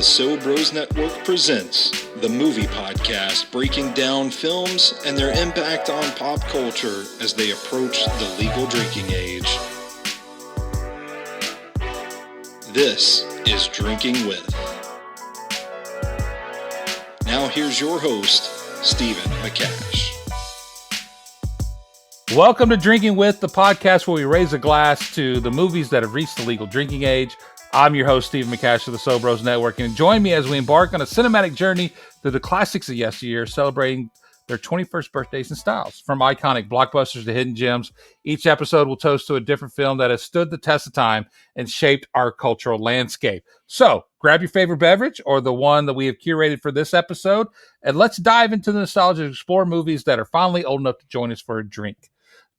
The So Bros Network presents the movie podcast breaking down films and their impact on pop culture as they approach the legal drinking age. This is Drinking With. Now here's your host, Stephen McCash. Welcome to Drinking With, the podcast where we raise a glass to the movies that have reached the legal drinking age. I'm your host, Stephen McCash of the So Bros Network, and join me as we embark on a cinematic journey through the classics of yesteryear, celebrating their 21st birthdays and styles. From iconic blockbusters to hidden gems, each episode will toast to a different film that has stood the test of time and shaped our cultural landscape. So, grab your favorite beverage or the one that we have curated for this episode, and let's dive into the nostalgia and explore movies that are finally old enough to join us for a drink.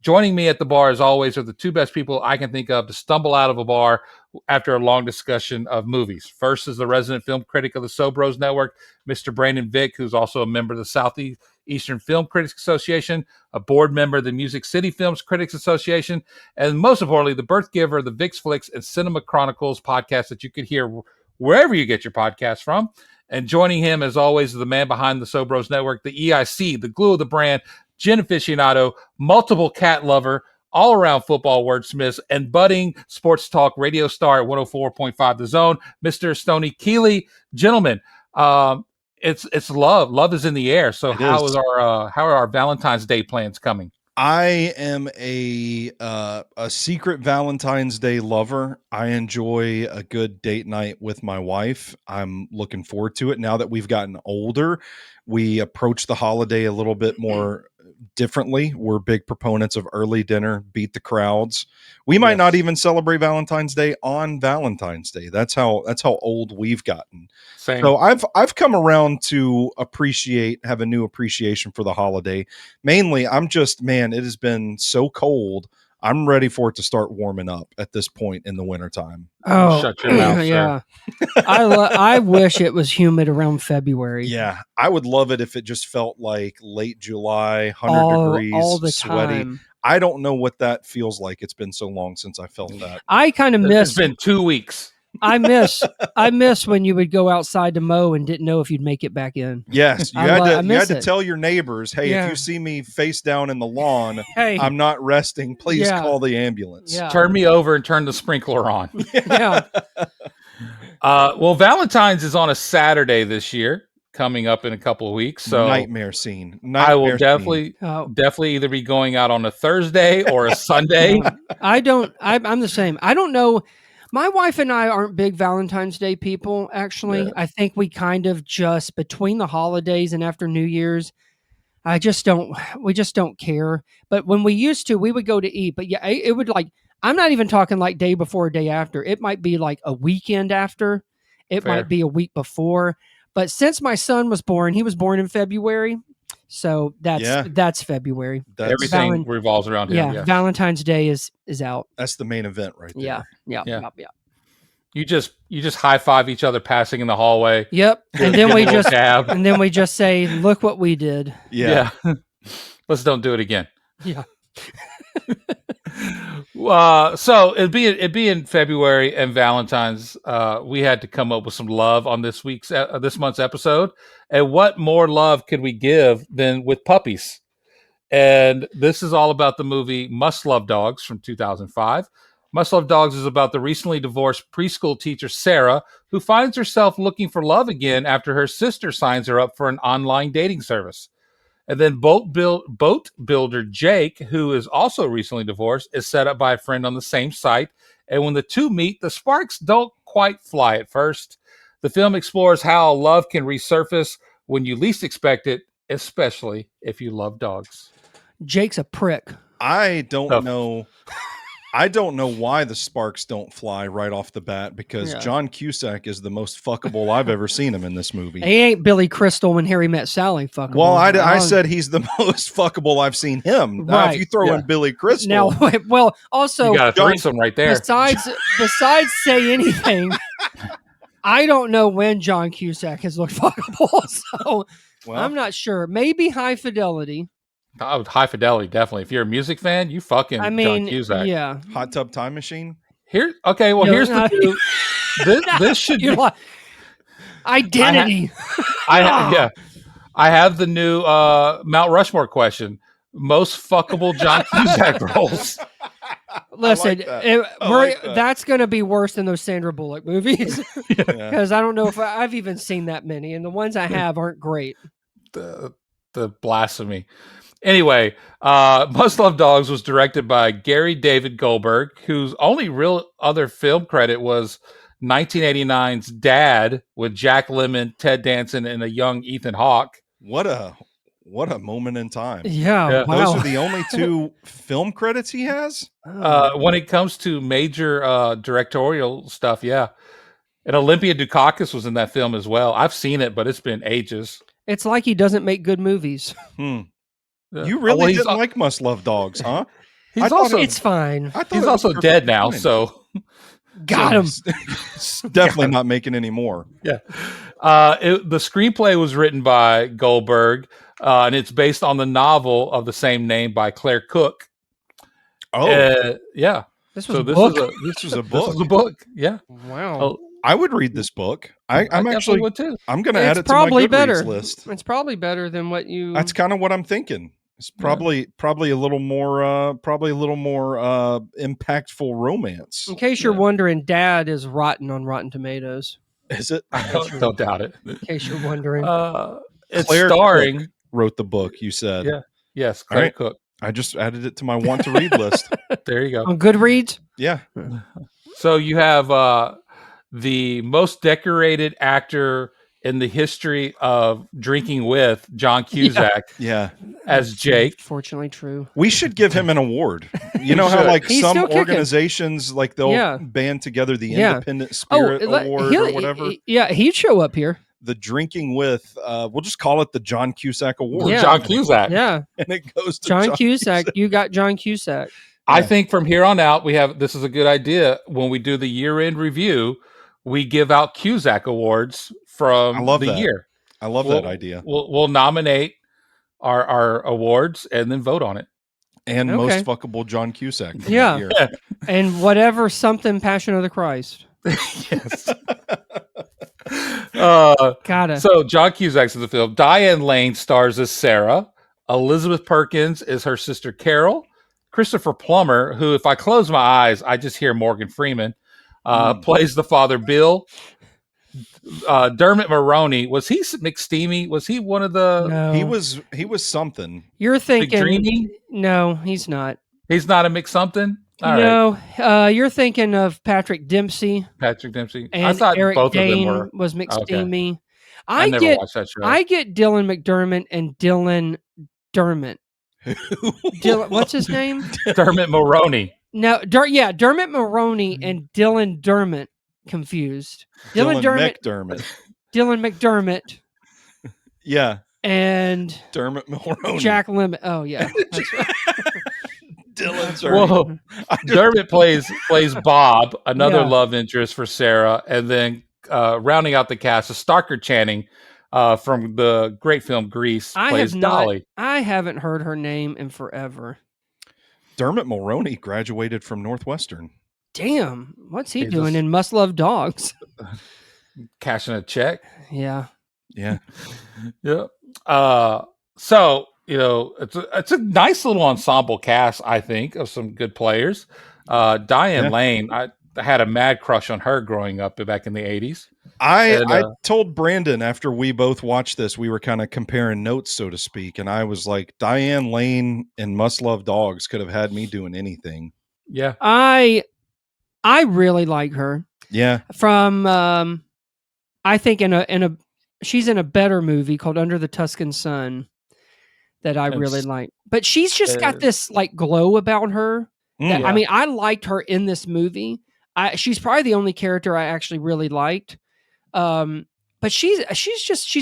Joining me at the bar, as always, are the two best people I can think of to stumble out of a bar after a long discussion of movies. First is the resident film critic of the So Bros Network, Mr. Brandon Vick, who's also a member of the Southeastern Film Critics Association, a board member of the Music City Films Critics Association, and most importantly, the birth giver of the Vic's Flicks and Cinema Chronicles podcast that you could hear wherever you get your podcasts from. And joining him, as always, is the man behind the So Bros Network, the EIC, the glue of the brand, gin aficionado, multiple cat lover, all-around football wordsmith, and budding sports talk radio star at 104.5 The Zone, Mr. Stoney Keeley. Gentlemen, it's love. Love is in the air. So how are our Valentine's Day plans coming? I am a secret Valentine's Day lover. I enjoy a good date night with my wife. I'm looking forward to it. Now that we've gotten older, we approach the holiday a little bit more differently. We're big proponents of early dinner, beat the crowds. We might not even celebrate Valentine's Day on Valentine's Day. That's how old we've gotten. Same. So I've come around to have a new appreciation for the holiday. Mainly, it has been so cold. I'm ready for it to start warming up at this point in the wintertime. Oh, shut your mouth, yeah. I wish it was humid around February. Yeah, I would love it if it just felt like late July, 100 degrees, all the sweaty. time. I don't know what that feels like. It's been so long since I felt that. I kind of miss. It's been 2 weeks. I miss when you would go outside to mow and didn't know if you'd make it back in. Yes, you had to tell your neighbors, hey, Yeah. if you see me face down in the lawn, Hey, I'm not resting. Please Yeah. call the ambulance. Yeah. Turn me over and turn the sprinkler on. yeah. Well, Valentine's is on a Saturday this year, coming up in a couple of weeks. So Nightmare scene. I will Nightmare definitely either be going out on a Thursday or a Sunday. I'm the same. I don't know. My wife and I aren't big Valentine's Day people, actually. Yeah. I think we kind of just, between the holidays and after New Year's, we just don't care. But when we used to, we would go to eat. But yeah, it would I'm not even talking like day before, day after. It might be like a weekend after. It Fair. might be a week before. But since my son was born, he was born in February. So that's February. Everything revolves around him. Yeah, Valentine's Day is out. That's the main event right there. Yeah. You just high five each other passing in the hallway. Yep. And then we Cab. just say, "Look what we did." Yeah. Let's don't do it again. Yeah. So it'd be in February and Valentine's. We had to come up with some love on this month's episode, and what more love could we give than with puppies? And this is all about the movie Must Love Dogs from 2005. Must Love Dogs is about the recently divorced preschool teacher Sarah, who finds herself looking for love again after her sister signs her up for an online dating service. And then boat builder Jake, who is also recently divorced, is set up by a friend on the same site. And when the two meet, the sparks don't quite fly at first. The film explores how love can resurface when you least expect it, especially if you love dogs. Jake's a prick. I don't know. I don't know why the sparks don't fly right off the bat, because John Cusack is the most fuckable I've ever seen him in this movie. He ain't Billy Crystal when Harry Met Sally fuckable. Well, I said he's the most fuckable I've seen him. Now, if you throw in Billy Crystal. Now, well, also, you got a threesome right there. Besides say anything, I don't know when John Cusack has looked fuckable, so I'm not sure. Maybe High Fidelity. Oh, High Fidelity, definitely. If you're a music fan, you fucking John Cusack. Yeah. Hot Tub Time Machine. Here's the this should be, Identity. Yeah. I have the new Mount Rushmore question. Most fuckable John Cusack roles. Listen, that. that's going to be worse than those Sandra Bullock movies Yeah. because I don't know if I've even seen that many, and the ones I have aren't great. The blasphemy. Anyway, Must Love Dogs was directed by Gary David Goldberg, whose only real other film credit was 1989's Dad with Jack Lemmon, Ted Danson, and a young Ethan Hawke. What a moment in time. Yeah, wow. Those are the only two film credits he has? When it comes to major directorial stuff, yeah. And Olympia Dukakis was in that film as well. I've seen it, but it's been ages. It's like he doesn't make good movies. You really didn't like Must Love Dogs, huh? It's fine. He's also dead now, so got him. Definitely not making any more. Yeah. The screenplay was written by Goldberg, and it's based on the novel of the same name by Claire Cook. Oh, yeah. This was a book. This was a book. This was a book. Yeah. Wow. I would read this book. I'm actually would too. I'm going to add it to my Goodreads list. It's probably better than what you. That's kind of what I'm thinking. It's probably a little more impactful romance. In case you're wondering, Dad is rotten on Rotten Tomatoes. Is it? I don't doubt it. In case you're wondering, it's Claire starring. Cook wrote the book. You said, yeah, yes, Claire Cook. I just added it to my want to read list. There you go. On Goodreads. Yeah. So you have the most decorated actor in the history of drinking with, John Cusack, as Jake. Fortunately true. We should give him an award. You know how like He's some still kicking. Organizations like they'll band together the Independent Spirit Award or whatever. He'd show up here. The drinking with, we'll just call it the John Cusack Award. Yeah. John Cusack. Yeah. And it goes to John Cusack. You got John Cusack. I think from here on out, this is a good idea. When we do the year-end review, we give out Cusack Awards from the year. I love that idea. We'll nominate our awards and then vote on it. And most fuckable John Cusack. From yeah. That year. And whatever something Passion of the Christ. Yes. So John Cusack's in the film. Diane Lane stars as Sarah. Elizabeth Perkins is her sister Carol. Christopher Plummer, who, if I close my eyes, I just hear Morgan Freeman, plays the father Bill. Dermot Mulroney, was he McSteamy? Was he one of the? No. He was something. You're thinking? McDreamy? No, he's not. He's not a McSomething. You're thinking of Patrick Dempsey. Patrick Dempsey. And I thought Eric both Dane of them were. was McSteamy. Okay. I never watched that show. I get Dylan McDermott and Dylan Dermott. What's his name? Dermot Mulroney. No, Dermot Mulroney and Dylan Dermott confused. Dylan McDermott. Dylan McDermott. Yeah. And Dermot Mulroney. Jack Lemmon. Oh yeah. That's right. Dylan Dermott. Well, Dermot plays Bob, another love interest for Sarah, and then rounding out the cast is Starker Channing from the great film Grease plays Dolly. I haven't heard her name in forever. Dermot Mulroney graduated from Northwestern. Damn, what's he doing in Must Love Dogs? Cashing a check. Yeah. Yeah. Yeah. So, it's a nice little ensemble cast, I think, of some good players. Diane Lane, I had a mad crush on her growing up back in the 80s. I told Brandon after we both watched this, we were kind of comparing notes, so to speak. And I was like, Diane Lane and Must Love Dogs could have had me doing anything. Yeah. I really like her. Yeah. From, I think she's in a better movie called Under the Tuscan Sun that I really like. But she's just got this like glow about her. I mean, I liked her in this movie. She's probably the only character I actually really liked. But she's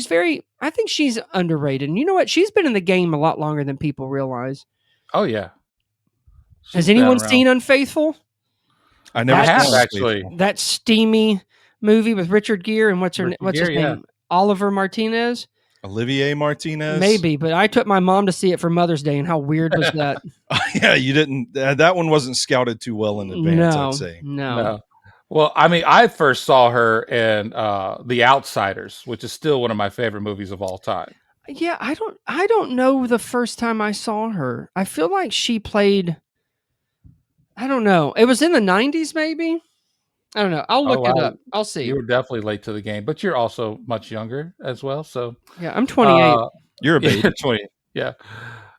very, I think she's underrated. And you know what? She's been in the game a lot longer than people realize. Oh yeah. Has anyone seen Unfaithful? I never have actually. That steamy movie with Richard Gere and what's his name? Oliver Martinez. Olivier Martinez. Maybe, but I took my mom to see it for Mother's Day, and how weird was that? Yeah, you didn't. That one wasn't scouted too well in advance. I'd say no. Well, I mean, I first saw her in The Outsiders, which is still one of my favorite movies of all time. Yeah, I don't know the first time I saw her. I feel like she played. I don't know. It was in the 90s, maybe. I don't know. I'll Oh look it wow, up. I'll you see. were definitely late to the game, but you're also much younger as well. So, Yeah, I'm 28. uh, You're a yeah, baby. 20. Yeah.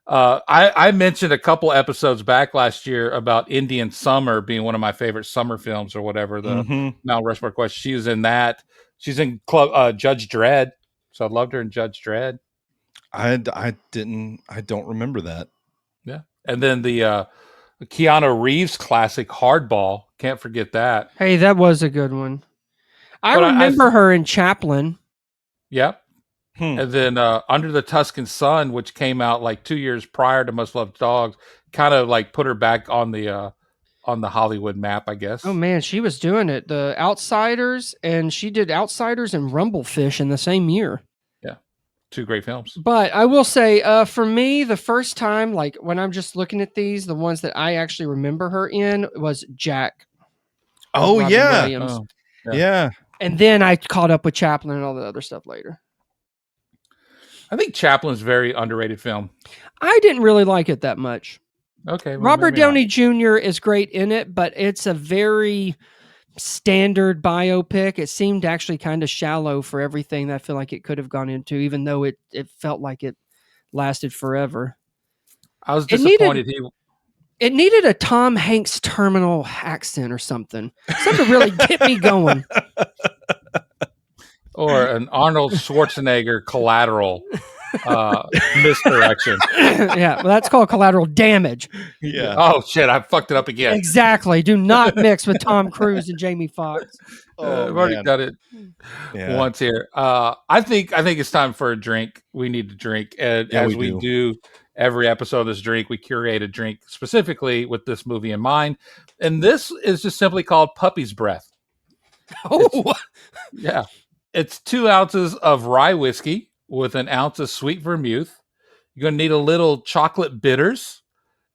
I mentioned a couple episodes back last year about Indian Summer being one of my favorite summer films or whatever. The Mm-hmm. Mount Rushmore Quest. She was in that. She's in Judge Dredd. So I loved her in Judge Dredd. I don't remember that. Yeah. And then the Keanu Reeves classic Hardball. Can't forget that. Hey, that was a good one. I But remember her in Chaplin. yeah. Hmm. And then Under the Tuscan Sun, which came out like 2 years prior to Must Love Dogs, kind of like put her back on the Hollywood map, I guess. Oh man, she was doing it. The Outsiders, and she did Outsiders and Rumblefish in the same year. Yeah, 2 great films. But I will say, for me, the first time, like when I'm just looking at these, the ones that I actually remember her in was Jack. Oh Robin yeah, Williams. Oh, yeah. And then I caught up with Chaplin and all the other stuff later. I think Chaplin's a very underrated film. I didn't really like it that much. Okay, well, Robert maybe not. Downey Jr. is great in it, but it's a very standard biopic. It seemed actually kind of shallow for everything that I feel like it could have gone into, even though it felt like it lasted forever. I was It needed- disappointed. It needed a Tom Hanks terminal accent or something. Something to really get me going. Or an Arnold Schwarzenegger Collateral misdirection. Yeah, well, that's called collateral damage. Yeah. Oh shit! I fucked it up again. Exactly. Do not mix with Tom Cruise and Jamie Foxx. I've already man. done it Yeah. once here. I think it's time for a drink. We need to drink, and Yeah, as we we do every episode of this drink, we curate a drink specifically with this movie in mind. And this is just simply called Puppy's Breath. Oh, Yeah, it's 2 ounces of rye whiskey with an ounce of sweet vermouth. You're gonna need a little chocolate bitters,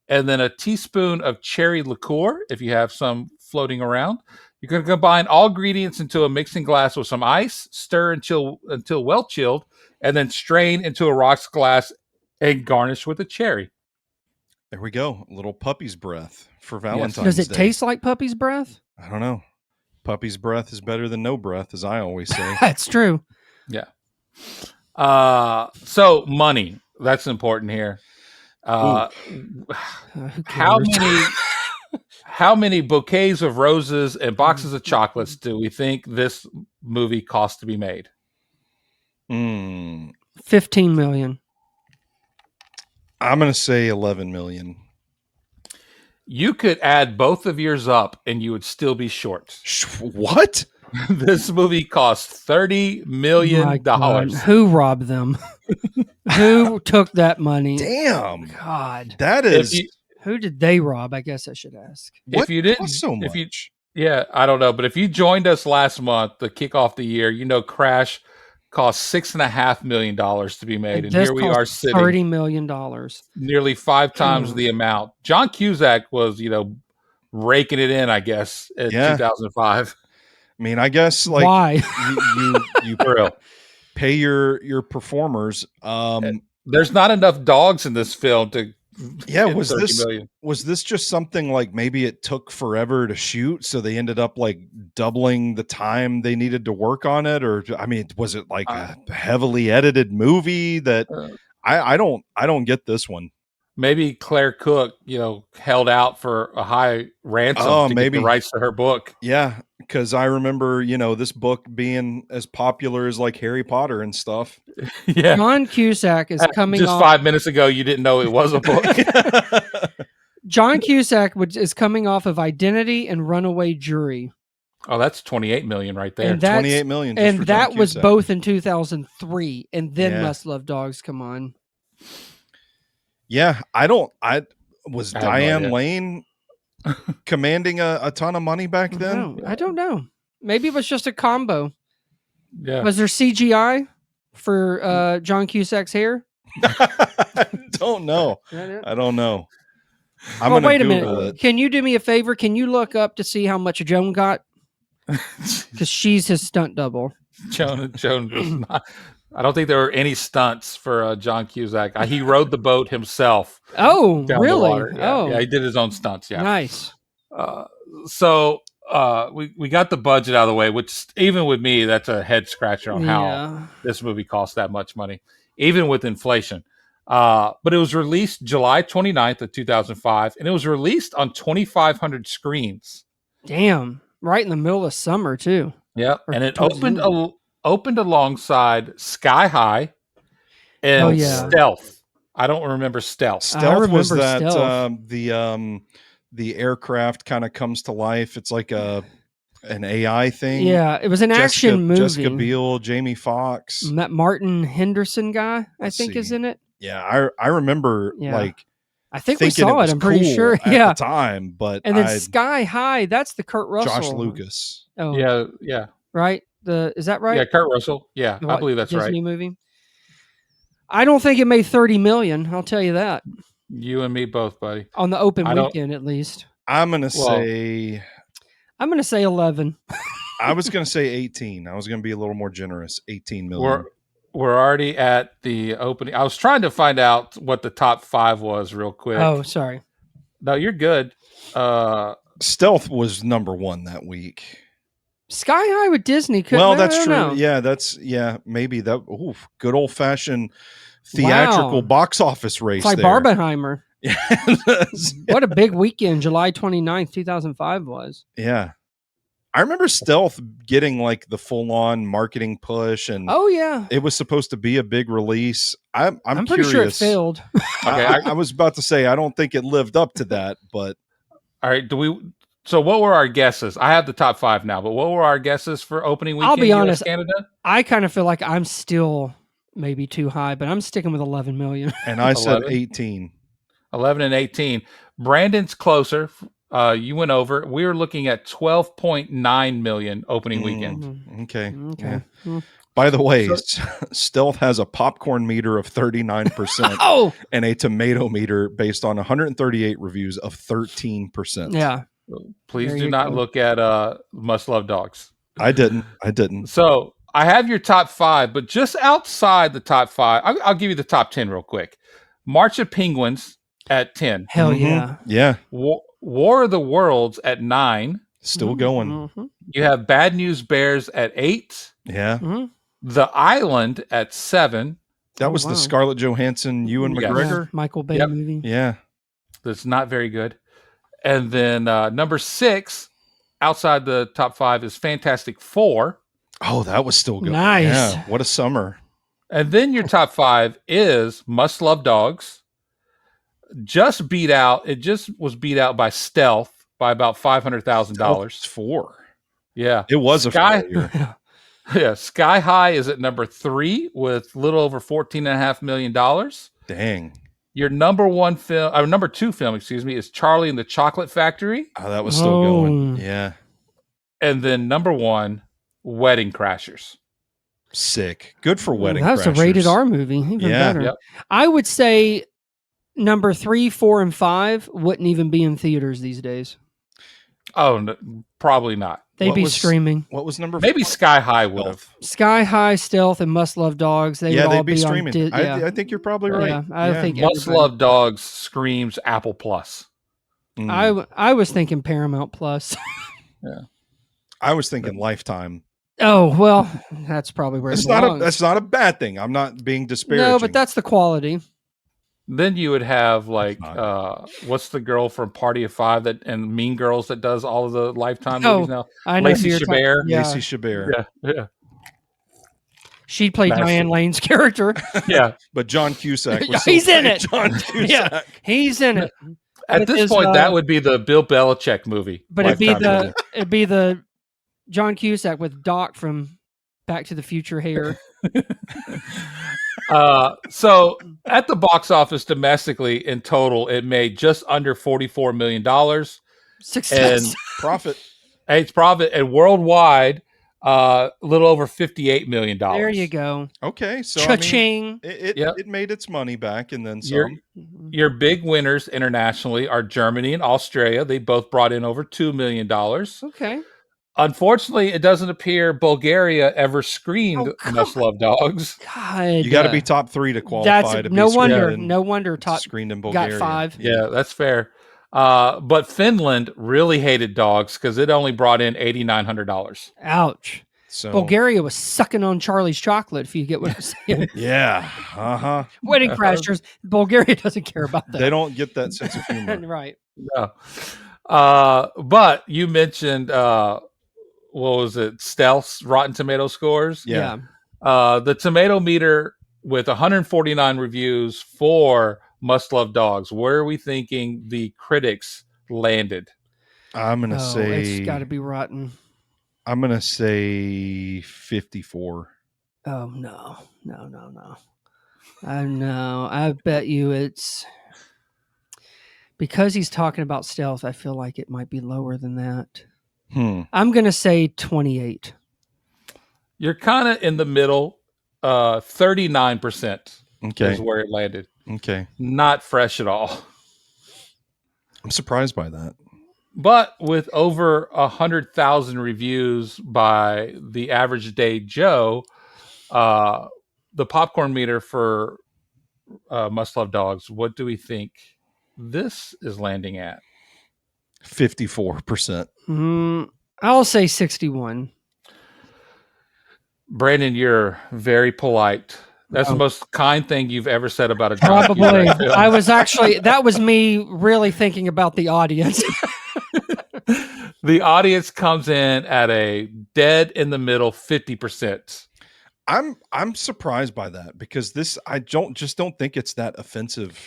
and then a teaspoon of cherry liqueur if you have some floating around. You're going to combine all ingredients into a mixing glass with some ice, stir until well chilled, and then strain into a rocks glass and garnish with a cherry. There we go. A little puppy's breath for Valentine's does it Day. taste like puppy's breath? I don't know. Puppy's breath is better than no breath, as I always say. That's true. Yeah. So money, that's important here. Who How cares? many bouquets of roses and boxes of chocolates do we think this movie cost to be made? 15 million. I'm going to say 11 million. You could add both of yours up and you would still be short. What? This movie cost $30 million. My God. Who robbed them? Who took that money? Damn. God. That is. Who did they rob? I guess I should ask. What If you didn't, cost so much? if you, yeah, I don't know, but if you joined us last month to kick off the year, you know, Crash cost $6.5 million to be made, and This here we are cost sitting $30 million. nearly 5 times the amount. John Cusack was, raking it in, I guess, in 2005. I mean, I guess like Why? you pay your performers. There's not enough dogs in this film to. Yeah, hit was 30 this million. was this just something like maybe it took forever to shoot, so they ended up like doubling the time they needed to work on it, or I mean, was it like a heavily edited movie that I don't get this one. Maybe Claire Cook, held out for a high ransom to get the rights to her book. Yeah, because I remember, this book being as popular as like Harry Potter and stuff. Yeah. John Cusack is coming just off. 5 minutes ago, you didn't know it was a book. John Cusack is coming off of Identity and Runaway Jury. Oh, that's 28 million right there. And that's- 28 million. And that was both in 2003. And then Yeah. Must Love Dogs come on. Yeah, was Diane Lane commanding a ton of money back then? No, I don't know. Maybe it was just a combo. Yeah. Was there CGI for John Cusack's hair? I don't know. I don't know. I'm Well, gonna wait a Google minute. it. Can you do me a favor? Can you look up to see how much Joan got? because she's his stunt double. Joan does not. I don't think there were any stunts for John Cusack. He rode the boat himself Oh, down really? the water. Yeah, Oh, yeah, he did his own stunts. Yeah. nice. So we got the budget out of the way, which even with me, that's a head scratcher on how this movie cost that much money, even with inflation. But it was released July 29th of 2005, and it was released on 2,500 screens. Damn, right in the middle of summer too. Yeah, Or and it towards the opened alongside Sky High and Stealth. I don't remember Stealth. Stealth was that Stealth. The aircraft kind of comes to life. It's like an AI thing. Yeah, it was an action movie. Jessica Biel, Jamie Foxx, that Martin Henderson guy, I think, is in it. Yeah, I remember like. I think we saw it. I'm pretty sure. At the time, but and then Sky High. That's the Kurt Russell. Josh Lucas. Oh yeah. Right. Is that right? Yeah, Kurt Russell. Yeah, I believe that's Disney right. Movie. I don't think it made 30 million. I'll tell you that. You and me both, buddy. On the open weekend, at least. I'm gonna say 11. I was gonna say 18. I was gonna be a little more generous. 18 million. We're already at the opening. I was trying to find out what the top 5 was real quick. Oh, sorry. No, you're good. Stealth was number 1 that week. Sky High with Disney. That's true. Know. Yeah, maybe that. Ooh, good old fashioned theatrical box office race. It's like there. Barbenheimer. What a big weekend July 29th, 2005 was. Yeah. I remember Stealth getting like the full on marketing push, and it was supposed to be a big release. I'm pretty curious. sure it failed. Okay, I was about to say I don't think it lived up to that, but all right. So what were our guesses? I have the top 5 now, but what were our guesses for opening weekend? I'll be honest, Canada? I kind of feel like I'm still maybe too high, but I'm sticking with 11 million. And I said 18. 11 and 18. Brandon's closer. You went over. We were looking at 12.9 million opening weekend. Okay. Yeah. By the way, Stealth has a popcorn meter of 39% and a tomato meter based on 138 reviews of 13%. Yeah. Please do not look at Must Love Dogs. I didn't. So I have your top 5, but just outside the top 5, I'll give you the top 10 real quick. March of Penguins at 10. Hell yeah. Yeah. War of the Worlds at 9. Still going. You have Bad News Bears at 8. Yeah. The Island at 7. That was the Scarlett Johansson, Ewan McGregor. Michael Bay movie. Yeah. That's not very good. And then number 6, outside the top 5, is Fantastic Four. Oh, that was still good. Nice. Yeah. What a summer. And then your top 5 is Must Love Dogs. It just was beat out by Stealth by about $500,000. 4. Yeah. It was a failure. Yeah. Sky High is at number 3 with a little over $14.5 million. Dang. Your number 2 film, is Charlie and the Chocolate Factory. Oh, that was still going. Yeah. And then number 1, Wedding Crashers. Sick. Good for Wedding Crashers. That's a rated R movie. Even better. Yep. I would say number 3, 4, and 5 wouldn't even be in theaters these days. Oh, no, probably not. They'd be streaming. What was number 4? Maybe Sky High would have. Sky High, Stealth, and Must Love Dogs. They'd all be streaming. I think you're probably right. Yeah, I think Must Love Dogs screams Apple Plus. I was thinking Paramount Plus. Yeah. I was thinking Lifetime. Oh, well, that's probably where that's not a bad thing. I'm not being disparaging. No, but that's the quality. Then you would have like what's the girl from Party of 5 and Mean Girls that does all of the Lifetime movies now? I know Lacey Chabert. Lacey Chabert. Yeah. She'd play Diane Lane's character. Yeah. But John Cusack was he's in it. John Cusack. Yeah, he's in it. At this point, that would be the Bill Belichick movie. But it'd be the John Cusack with Doc from Back to the Future hair. So at the box office domestically in total, it made just under $44 million. Success. And profit. It's profit. And worldwide, a little over $58 million. There you go. Okay. So Cha-ching. It made its money back and then some. Your big winners internationally are Germany and Australia. They both brought in over $2 million. Okay. Unfortunately, it doesn't appear Bulgaria ever screened Must Love Dogs. God, You got to be top 3 to qualify to be screened. No wonder top screened in Bulgaria. got 5. Yeah, that's fair. But Finland really hated dogs because it only brought in $8,900. Ouch. So Bulgaria was sucking on Charlie's chocolate, if you get what I'm saying. yeah, Wedding Crashers. Bulgaria doesn't care about that. They don't get that sense of humor. Right. Yeah. But you mentioned what was it? Stealth's Rotten Tomato scores. Yeah. The tomato meter with 149 reviews for Must Love Dogs. Where are we thinking the critics landed? I'm gonna say it's got to be rotten. I'm gonna say 54. Oh no. I bet you it's because he's talking about stealth. I feel like it might be lower than that. I'm gonna say 28. You're kind of in the middle. 39% is where it landed. Okay. Not fresh at all. I'm surprised by that. But with over 100,000 reviews by the average day Joe, the popcorn meter for Must Love Dogs, what do we think this is landing at? 54%. I'll say 61. Brandon, you're very polite. That's the most kind thing you've ever said about a John Probably. Cusack film. I was actually, that was me really thinking about the audience. The audience comes in at a dead in the middle 50%. I'm surprised by that because I don't think it's that offensive.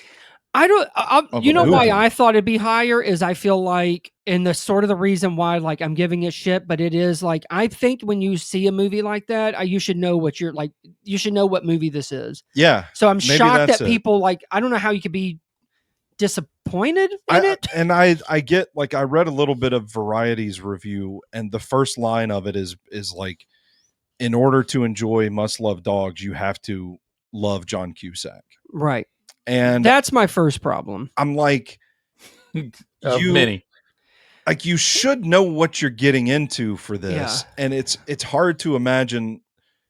You know why I thought it'd be higher is I feel like, and the sort of the reason why like I'm giving it shit, but it is like, I think when you see a movie like that, you should know what you should know what movie this is. Yeah. So I'm shocked that people like, I don't know how you could be disappointed in it. And I get, like, I read a little bit of Variety's review and the first line of it is like, in order to enjoy Must Love Dogs, you have to love John Cusack. Right. And that's my first problem. I'm like, many. Like, you should know what you're getting into for this. Yeah. And it's hard to imagine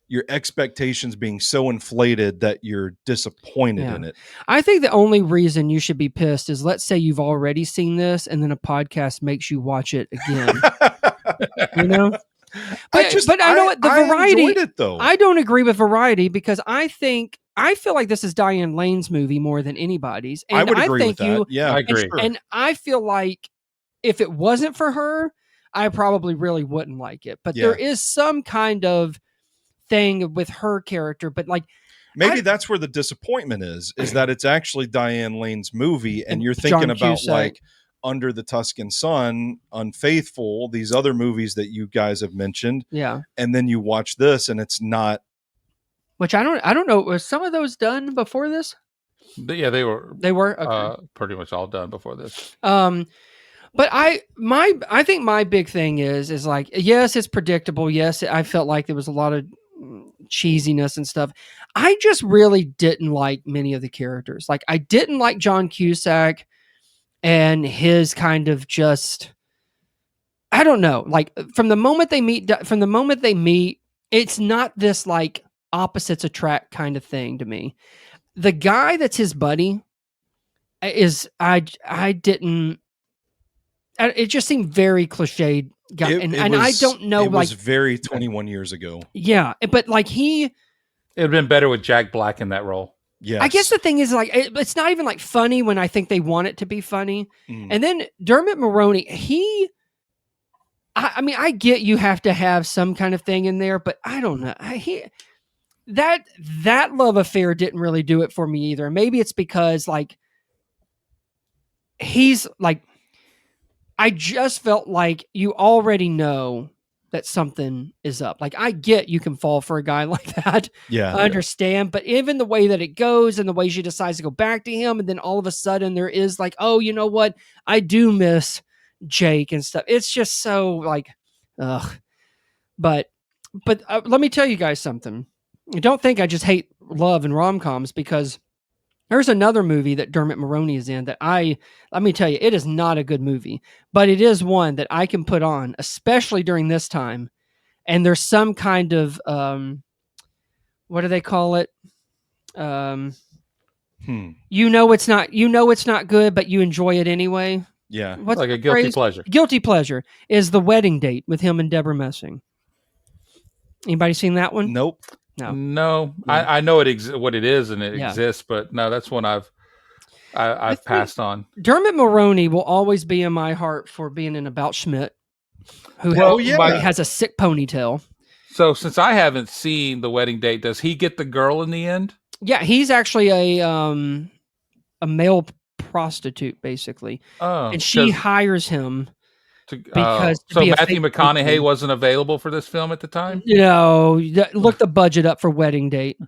your expectations being so inflated that you're disappointed in it. I think the only reason you should be pissed is, let's say you've already seen this and then a podcast makes you watch it again. You know? But I know what the Variety enjoyed it, though. I don't agree with Variety because I feel like this is Diane Lane's movie more than anybody's. And I would agree with that. Yeah, I agree. And I feel like if it wasn't for her, I probably really wouldn't like it. But there is some kind of thing with her character. But like, maybe that's where the disappointment is that it's actually Diane Lane's movie, and you're thinking about like Under the Tuscan Sun, Unfaithful, these other movies that you guys have mentioned. Yeah. And then you watch this and it's not. Which I don't know. Was some of those done before this? Yeah, they were. They were okay. Pretty much all done before this. But I think my big thing is like, yes, it's predictable. Yes, I felt like there was a lot of cheesiness and stuff. I just really didn't like many of the characters. Like, I didn't like John Cusack and his kind of just, I don't know. Like, from the moment they meet, it's not this like opposites attract kind of thing to me. The guy that's his buddy is, it just seemed very cliched. And I don't know. It was very 21 years ago. Yeah. But like it would have been better with Jack Black in that role. Yeah. I guess the thing is, like, it's not even like funny when I think they want it to be funny. And then Dermot Mulroney, I mean, I get you have to have some kind of thing in there, but I don't know. That love affair didn't really do it for me either. Maybe it's because like he's like, I just felt like you already know that something is up. Like, I get you can fall for a guy like that. Yeah. I understand. But even the way that it goes and the way she decides to go back to him, and then all of a sudden there is like, oh, you know what? I do miss Jake and stuff. It's just so like, ugh. But let me tell you guys something. Don't think I just hate love and rom-coms, because There's another movie that Dermot Mulroney is in that let me tell you, it is not a good movie, but it is one that I can put on, especially during this time. And there's some kind of, what do they call it? It's not good, but you enjoy it anyway. Yeah. What's like a guilty pleasure. Guilty pleasure is The Wedding Date with him and Deborah Messing. Anybody seen that one? Nope. No. I know what it is and it exists, but no, that's one I've passed on. Dermot Mulroney will always be in my heart for being in About Schmidt, who has a sick ponytail. So since I haven't seen The Wedding Date, does he get the girl in the end? Yeah, he's actually a male prostitute, basically. Oh, and she hires him because Matthew McConaughey wasn't available for this film at the time. Look the budget up for Wedding Date.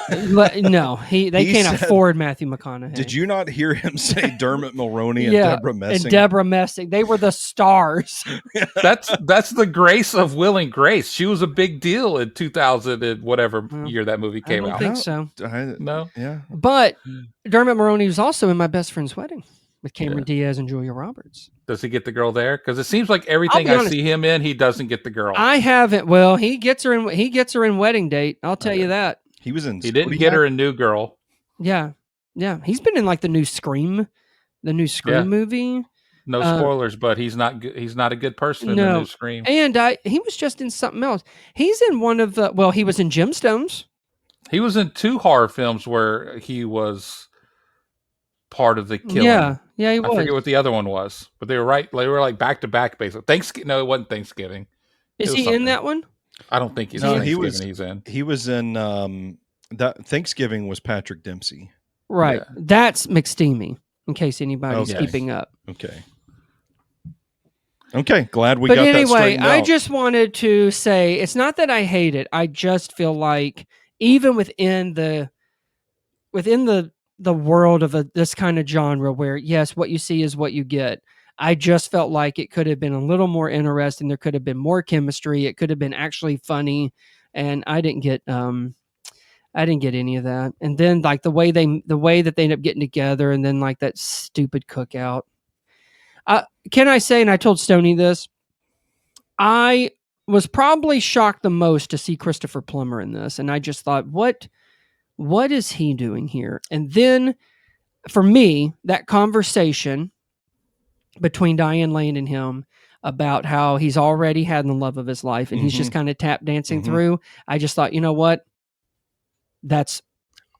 No, they can't afford Matthew McConaughey. Did you not hear him say Dermot Mulroney and Deborah Messing? And Deborah Messing, they were the stars. That's the grace of Will and Grace. She was a big deal in 2000 and whatever year that movie came out. I don't think so. No, yeah. But Dermot Mulroney was also in My Best Friend's Wedding with Cameron Diaz and Julia Roberts. Does he get the girl there? Because it seems like everything I see him in, he doesn't get the girl. I haven't. Well, he gets her in Wedding Date. I'll tell you that. He was in. He didn't get her a New Girl. Yeah. He's been in like the new Scream movie. No spoilers, but he's not a good person in the new Scream. And he was just in something else. He's in one of the. Well, he was in Gemstones. He was in 2 horror films where he was part of the killing. Yeah, he was. I forget what the other one was, but they were like back to back basically. Thanksgiving. No, it wasn't Thanksgiving. Is he in that one? I don't think he's no, in. He was in that Thanksgiving was Patrick Dempsey. Right. Yeah. That's McSteamy, in case anybody's keeping up. Okay. Glad we got that straightened out. Anyway, I just wanted to say it's not that I hate it. I just feel like even within the world of this kind of genre where yes, what you see is what you get. I just felt like it could have been a little more interesting. There could have been more chemistry. It could have been actually funny, and I didn't get any of that. And then like the way that they end up getting together, and then like that stupid cookout. Can I say? And I told Stoney this. I was probably shocked the most to see Christopher Plummer in this, and I just thought, what is he doing here? And then, for me, that conversation between Diane Lane and him about how he's already had the love of his life and he's just kind of tap dancing through. I just thought, you know what?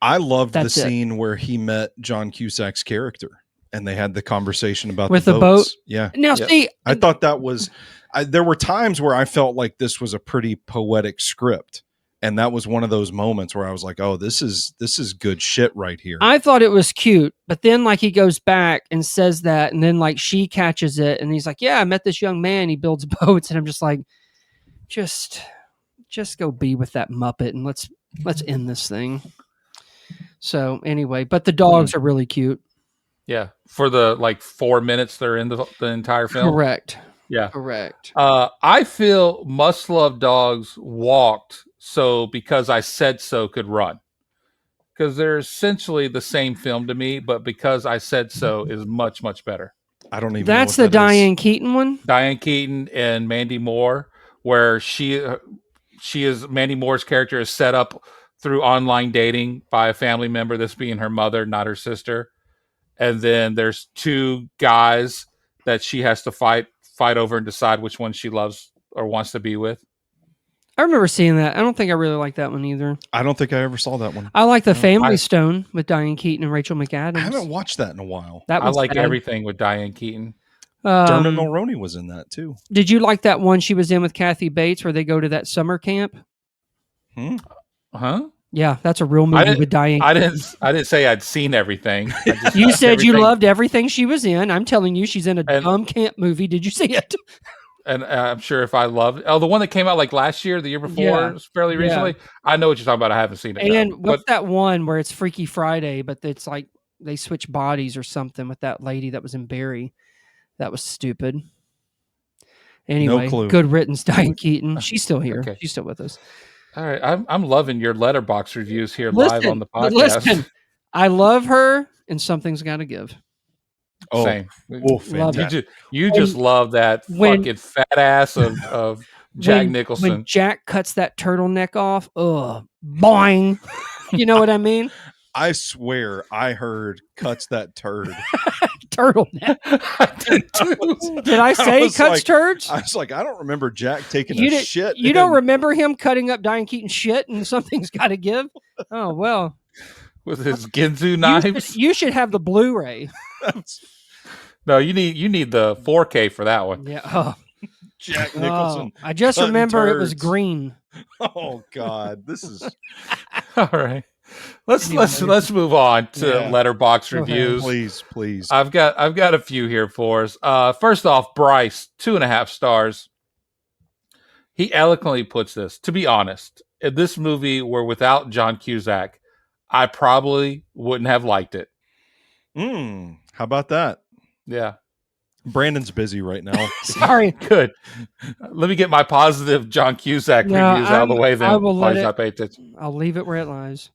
I loved the scene where he met John Cusack's character and they had the conversation about with the boat. Yeah. Now, see, I thought that was, there were times where I felt like this was a pretty poetic script. And that was one of those moments where I was like, oh, this is good shit right here. I thought it was cute, but then like he goes back and says that, and then like she catches it and he's like, yeah, I met this young man, he builds boats. And I'm just like, just go be with that Muppet and let's end this thing. So anyway, but the dogs are really cute. Yeah. For the like 4 minutes they're in the entire film. Correct. Yeah. Correct. I feel Must Love Dogs walked so Because I Said So could run. Because they're essentially the same film to me, but Because I Said So is much, much better. I don't even That's know what the that Diane is. Keaton one? Diane Keaton and Mandy Moore, where Mandy Moore's character is set up through online dating by a family member, this being her mother, not her sister. And then there's 2 guys that she has to fight over and decide which one she loves or wants to be with. I remember seeing that. I don't think I really like that one either. I don't think I ever saw that one. I like The Family Stone with Diane Keaton and Rachel McAdams. I haven't watched that in a while. I like everything with Diane Keaton. Dermot Mulroney was in that too. Did you like that one she was in with Kathy Bates where they go to that summer camp? Huh? Yeah, that's a real movie with Diane Keaton. I didn't say I'd seen everything. You said you loved everything she was in. I'm telling you, she's in a dumb camp movie. Did you see it? And I'm sure if I loved the one that came out like last year, the year before, fairly recently. I know what you're talking about. I haven't seen it. And what's that one where it's Freaky Friday, but it's like they switch bodies or something with that lady that was in Barry? That was stupid. Anyway, no clue. Good riddance, Diane Keaton. She's still here. Okay. She's still with us. All right, I'm loving your letterbox reviews here live on the podcast. Listen, I love her, and something's got to give. Oh, Same. oh, Love it. fantastic. You just love that when- fucking fat ass of Jack when Nicholson. Jack cuts that turtleneck off, boing. You know what I mean? I swear I heard cuts that turd. Turtleneck. I did too. Did I say was cuts like- turds? I was like, I don't remember Jack taking You a did- shit. You don't in- remember him cutting up Diane Keaton's shit and something's got to give? Oh, well. With his Ginzu knives. You should have the Blu-ray. No, you need the 4K for that one. Yeah. Oh, Jack Nicholson. I just cutting remember it was turds. green. Oh God, this is All right. Let's move on to Yeah. letterbox Go ahead. reviews. please. I've got a few here for us. First off, Bryce, 2.5 stars. He eloquently puts this. To be honest, if this movie were without John Cusack, I probably wouldn't have liked it. How about that? Yeah. Brandon's busy right now. Sorry. Good. Let me get my positive John Cusack No, reviews out of the way. Then I will let Otherwise it- I pay attention. I'll leave it where it lies.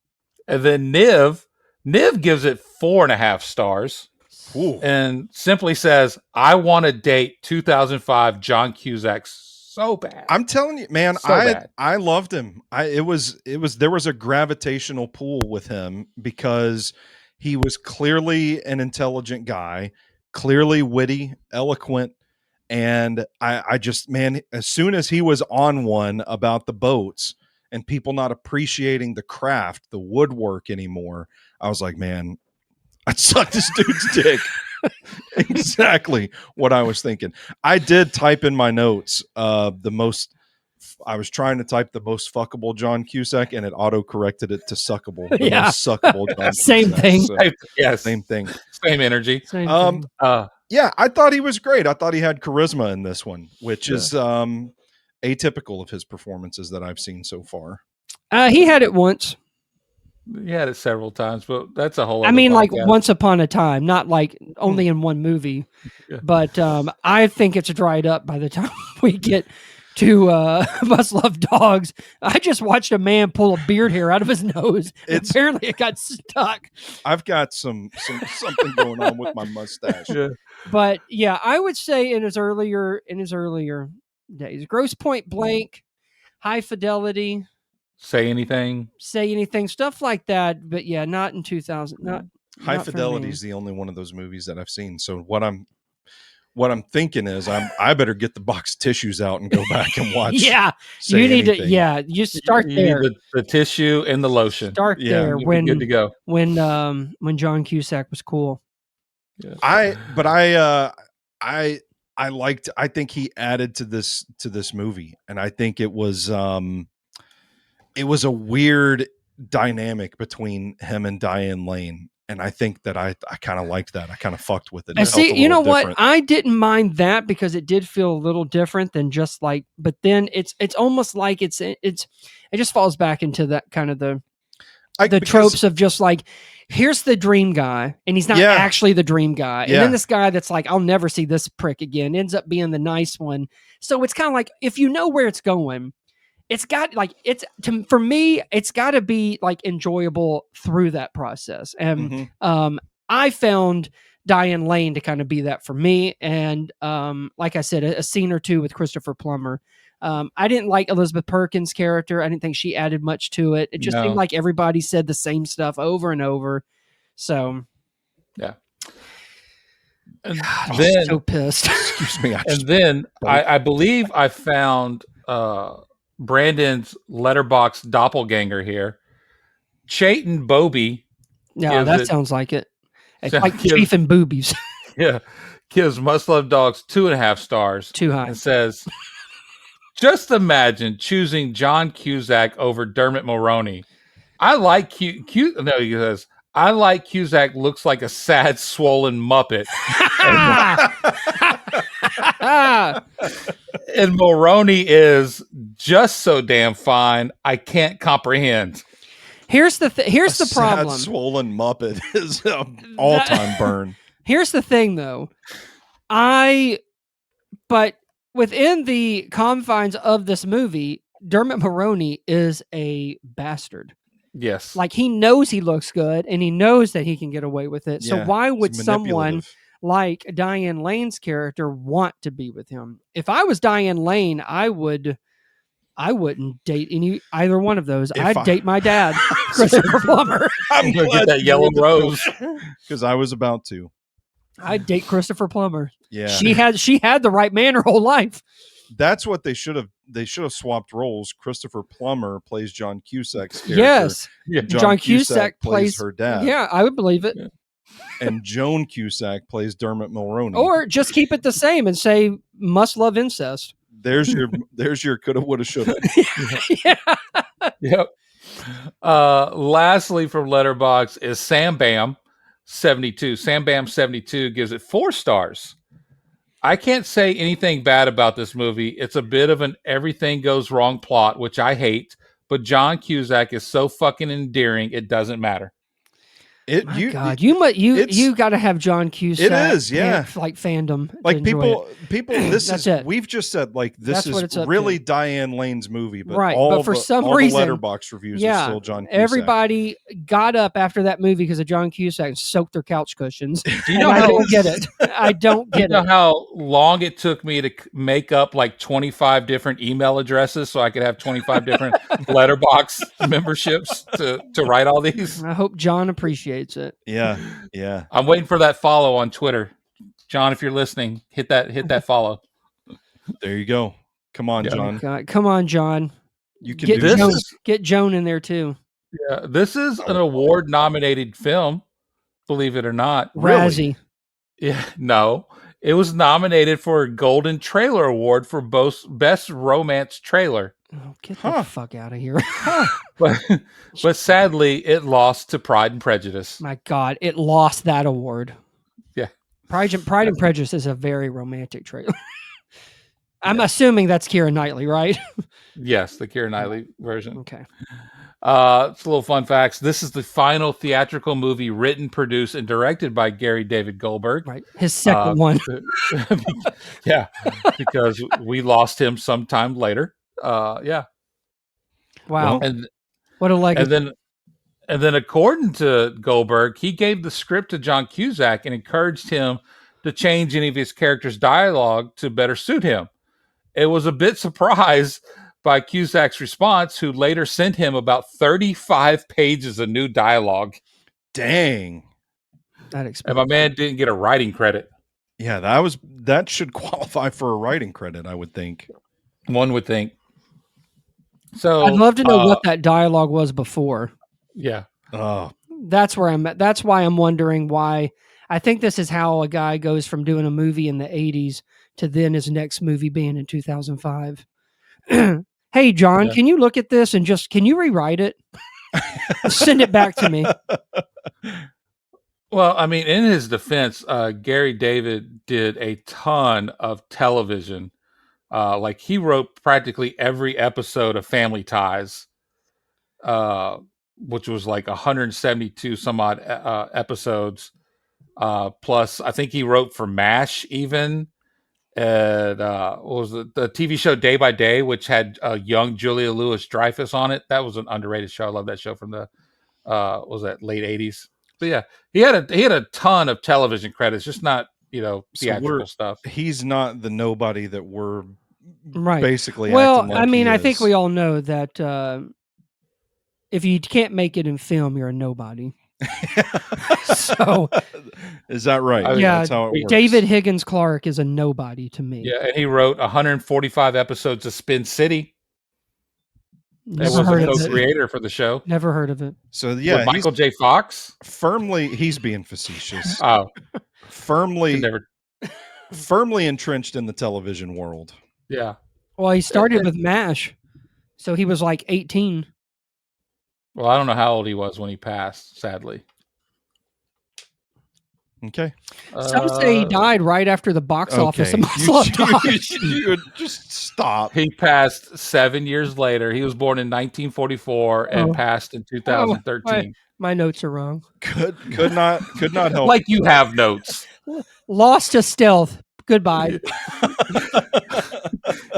And then Niv gives it 4.5 stars Ooh. and simply says, "I want to date 2005 John Cusack so bad." I'm telling you, man, So bad. I loved him. There was a gravitational pull with him because he was clearly an intelligent guy, clearly witty, eloquent, and I just, man, as soon as he was on one about the boats and people not appreciating the craft, the woodwork anymore, I was like, man, I'd suck this dude's dick. Exactly what I was thinking. I did type in my notes I was trying to type the most fuckable John Cusack and it auto corrected it to suckable. The Yeah. most suckable John Same Cusack. thing. So, Yes, same thing. same energy. Same Um, thing. Yeah, I thought he was great. I thought he had charisma in this one, which Yeah. is atypical of his performances that I've seen so far. He had it once. You had it several times, but that's a whole. I other mean, like podcast. once upon a time, not like only in one movie. Yeah. But I think it's dried up by the time we get to Must Love Dogs. I just watched a man pull a beard hair out of his nose. Apparently, it got stuck. I've got something going on with my mustache. Yeah. But yeah, I would say in his earlier days, Gross Point Blank, High Fidelity, Say anything. Say Anything, stuff like that. But yeah, not in 2000. High not for Fidelity me. is the only one of those movies that I've seen. So what I'm thinking is I better get the box of tissues out and go back and watch. Yeah, Say you need Anything. to. Yeah, you start You there. need the tissue and the lotion. Start Yeah, there You'll be good to go. when John Cusack was cool. Yeah. I think he added to this movie, and I think it was a weird dynamic between him and Diane Lane. And I think that I kind of liked that. I kind of fucked with it. I It felt see. a You know little what? different. I didn't mind that because it did feel a little different than just like. But then it's almost like it just falls back into that kind of the Because- tropes of just like, here's the dream guy, and he's not Yeah. actually the dream guy, and Yeah. then this guy that's like, I'll never see this prick again, ends up being the nice one. So it's kind of like, if you know where it's going, it's got like for me, it's got to be like enjoyable through that process. And Mhm. I found Diane Lane to kind of be that for me. And like I said, a scene or two with Christopher Plummer. I didn't like Elizabeth Perkins' character. I didn't think she added much to it. It just No. seemed like everybody said the same stuff over and over. So Yeah. And I'm then, so pissed. Excuse me. and then I believe I found Brandon's letterbox doppelganger here. Chayton Bobby, Yeah, Gives that it- sounds like it. It's Sounds- like gives- Chief and Boobies. yeah, gives Must Love Dogs 2.5 stars Too high. and says, "Just imagine choosing John Cusack over Dermot Mulroney. I like No, he says, I like Cusack. Looks like a sad, swollen Muppet, and Mulroney is just so damn fine. I can't comprehend." Here's the A problem. sad, swollen Muppet is an all-time burn. Here's the thing, though. But within the confines of this movie, Dermot Mulroney is a bastard. Yes. Like he knows he looks good and he knows that he can get away with it. So Yeah, why would it's someone manipulative. like Diane Lane's character want to be with him? If I was Diane Lane, I wouldn't date either one of those. I'd date my dad, Christopher Plummer. I'm Gonna glad get that you yellow made the rose. because I was about to. I'd date Christopher Plummer. Yeah, She had the right man her whole life. that's what they should have. They should have swapped roles. Christopher Plummer plays John Cusack's character. Yes. Yeah. John Cusack plays her dad. Yeah, I would believe it. Yeah. And Joan Cusack plays Dermot Mulroney. Or just keep it the same and say must love incest. There's your coulda, woulda, shoulda. Yeah. Yep. Lastly, from Letterboxd is Sam Bam 72. Sam Bam 72 gives it 4 stars. I can't say anything bad about this movie. It's a bit of an everything goes wrong plot, which I hate, but John Cusack is so fucking endearing, it doesn't matter. God, you got to have John Cusack. It is, yeah. Like fandom. Like people. this That's is it. we've just said like this That's what it's is up really to. Diane Lane's movie, but Right, all but for some all reason, the letterbox reviews is still John Cusack. Everybody got up after that movie because of John Cusack and soaked their couch cushions. Do you know I how don't get it. I don't get you know it. how long it took me to make up like 25 different email addresses so I could have 25 different letterbox memberships to write all these? I hope John appreciates it. Yeah. I'm waiting for that follow on Twitter. John, if you're listening, hit that follow. There you go. Come on, Yeah. John. God, come on, John. You can Get do Joan, this. get Joan in there too. Yeah, this is an award nominated film, believe it or not. Really? Razzie. Yeah, no. It was nominated for a Golden Trailer Award for both Best Romance Trailer. Oh, get the fuck out of here. But sadly, it lost to Pride and Prejudice. My God, it lost that award. Yeah. Pride and Prejudice is a very romantic trailer. I'm assuming that's Keira Knightley, right? Yes, the Keira Knightley version. Okay. It's a little fun facts. This is the final theatrical movie written, produced, and directed by Gary David Goldberg. Right. His second one. Yeah, because we lost him sometime later. Yeah. Wow. And What a legacy. and then according to Goldberg, he gave the script to John Cusack and encouraged him to change any of his characters' dialogue to better suit him. It was a bit surprised by Cusack's response, who later sent him about 35 pages of new dialogue. Dang. And my man didn't get a writing credit. Yeah, that should qualify for a writing credit, I would think. One would think. So I'd love to know what that dialogue was before. Yeah. Oh, That's where I'm at. That's why I'm wondering why. I think this is how a guy goes from doing a movie in the 80s to then his next movie being in 2005. Hey, John, can you look at this and can you rewrite it? Send it back to me. Well, I mean, in his defense, Gary David did a ton of television. Like he wrote practically every episode of Family Ties, which was like 172 some odd episodes. Plus, I think he wrote for MASH even. And what was the TV show Day by Day, which had young Julia Louis-Dreyfus on it. That was an underrated show. I love that show from the was that late 80s. But yeah, he had a ton of television credits, just not theatrical stuff. He's not the nobody that we're basically. Well, acting like I mean, he I is. think we all know that if you can't make it in film, you're a nobody. So is that right? I mean, yeah, that's how it works. David Higgins Clark is a nobody to me. Yeah, and he wrote 145 episodes of Spin City. Never was heard a of it. co-creator for the show. Never heard of it. So yeah, with Michael J. Fox. He's being facetious. Oh, firmly entrenched in the television world. Yeah. Well, he started with MASH, so he was like 18. Well, I don't know how old he was when he passed, sadly. Okay. Some say he died right after the box office. You would just stop. He passed 7 years later. He was born in 1944 and passed in 2013. My notes are wrong. Could not help. Like you have notes. Lost to Stealth. Goodbye.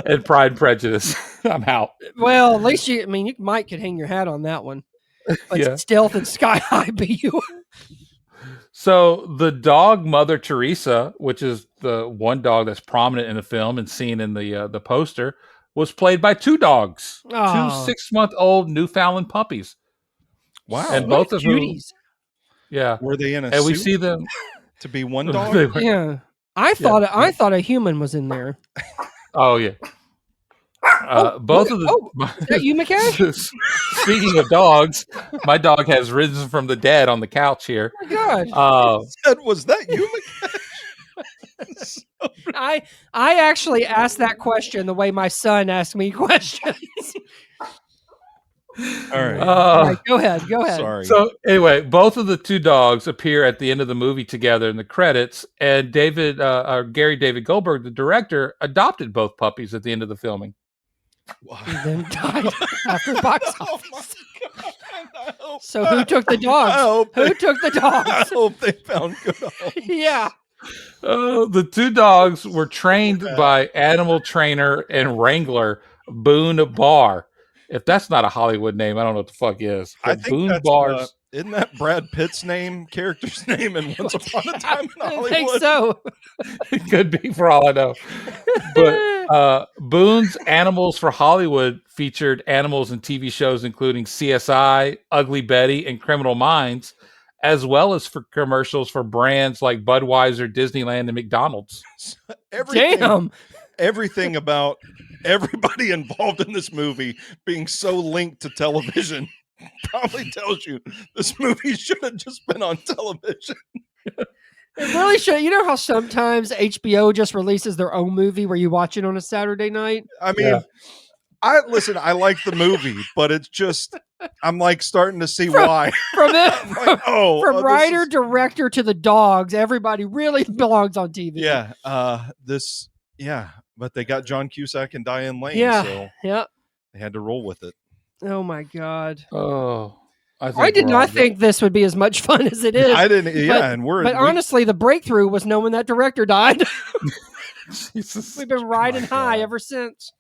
And Pride and Prejudice. I'm out. Well, at least Mike could hang your hat on that one. but Yeah. stealth and sky high be you. So the dog Mother Teresa, which is the one dog that's prominent in the film and seen in the poster, was played by two dogs, two Oh. 6-month-old Newfoundland puppies, Wow. and What both of whom, cuties. yeah, Were they in a and we suit see them. to be one They dog? were- Yeah. I thought a human was in there. oh yeah, both of the. Is that you, McCash? Speaking of dogs, my dog has risen from the dead on the couch here. Oh my God. Said, was that you, I actually asked that question the way my son asked me questions. All right. All right, go ahead. Sorry. So anyway, both of the two dogs appear at the end of the movie together in the credits, and Gary David Goldberg, the director, adopted both puppies at the end of the filming. He then died after the box Oh office. my God. So who took the dogs? Who took the I dogs? hope they found good homes. Yeah. The two dogs were trained by animal trainer and wrangler Boone Barr. If that's not a Hollywood name, I don't know what the fuck is. I But think Boone that's Barr's. isn't that Brad Pitt's character's name in Once Upon a Time in I Hollywood? think so. It could be for all I know. But Boone's Animals for Hollywood featured animals in TV shows including CSI, Ugly Betty, and Criminal Minds, as well as for commercials for brands like Budweiser, Disneyland, and McDonald's. Everything about everybody involved in this movie being so linked to television probably tells you this movie should have just been on television. It really should. You know how sometimes HBO just releases their own movie where you watch it on a Saturday night? I mean, I like the movie, but it's just I'm like starting to see why. From writer, director to the dogs, everybody really belongs on TV. Yeah. But they got John Cusack and Diane Lane, so they had to roll with it. Oh my God. Oh, I did not think this would be as much fun as it is. I didn't. Yeah, but honestly, the breakthrough was knowing that director died. Jesus. We've been riding high ever since.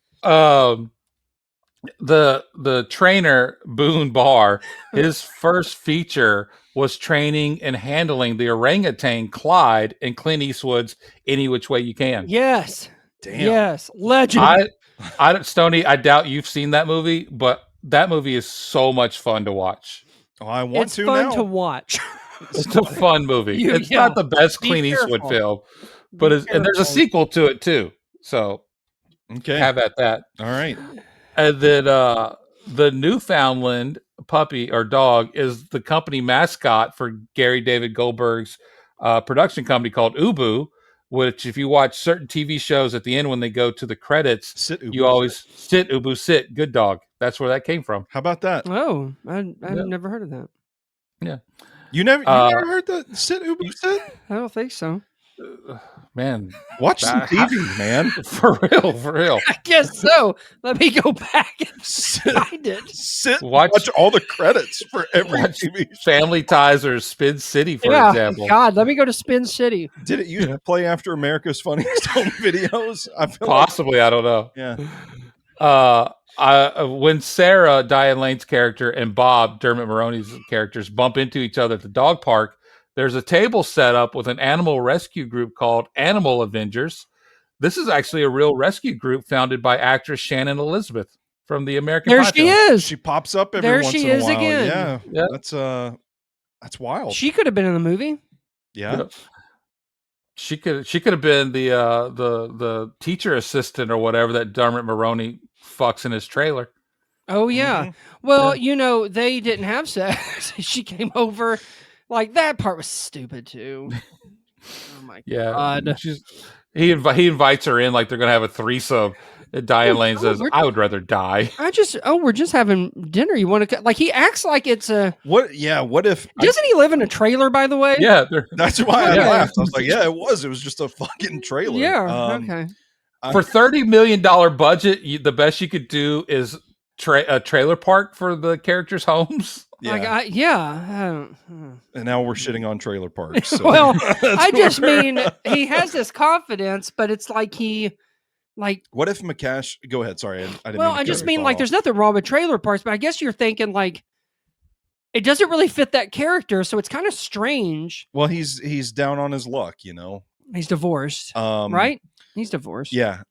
The trainer Boone Barr, his first feature was training and handling the orangutan Clyde in Clint Eastwood's Any Which Way You Can. Yes. Damn. Yes. Legend. Stoney, I doubt you've seen that movie, but that movie is so much fun to watch. Oh, I want it's to fun now. to watch. It's a fun movie. It's not the best Clint Eastwood film, but and there's a sequel to it too. So have at that. All right. And then the Newfoundland puppy or dog is the company mascot for Gary David Goldberg's production company called Ubu, which if you watch certain TV shows at the end when they go to the credits, you always sit Ubu, sit, good dog. That's where that came from. How about that? Oh, I've never heard of that. Yeah. You never heard the sit Ubu sit? I don't think so. Man, watch some TV, man. For real. I guess so. Let me go back and find it. Watch all the credits for every TV show. Family Ties or Spin City, for example. God, let me go to Spin City. Did it used to play after America's Funniest Home Videos? I feel possibly. I don't know. Yeah. When Sarah, Diane Lane's character, and Bob, Dermot Mulroney's characters, bump into each other at the dog park, there's a table set up with an animal rescue group called Animal Avengers. This is actually a real rescue group founded by actress Shannon Elizabeth from the American Pie. There she is. She pops up every once in a while. Again. Yeah. That's wild. She could have been in the movie. Yeah. She could have been the teacher assistant or whatever that Dermot Mulroney fucks in his trailer. Oh yeah. Well, they didn't have sex. She came over. Like that part was stupid too. Oh my God. He invites her in like they're gonna have a threesome. And Diane Lane says, "I would rather die." We're just having dinner. You want to? Like he acts like it's a what? Yeah. What if? Doesn't he live in a trailer? By the way. Yeah. That's why I laughed. I was like, yeah, it was. It was just a fucking trailer. Yeah. Okay. For $30 million budget, the best you could do is a trailer park for the characters' homes. Yeah. And now we're shitting on trailer parks. So. Well, I just mean he has this confidence, but it's like what if McCash? Go ahead. Sorry, I didn't. Well, I just mean like there's nothing wrong with trailer parks, but I guess you're thinking like it doesn't really fit that character, so it's kind of strange. Well, he's down on his luck, He's divorced, right? He's divorced. Yeah,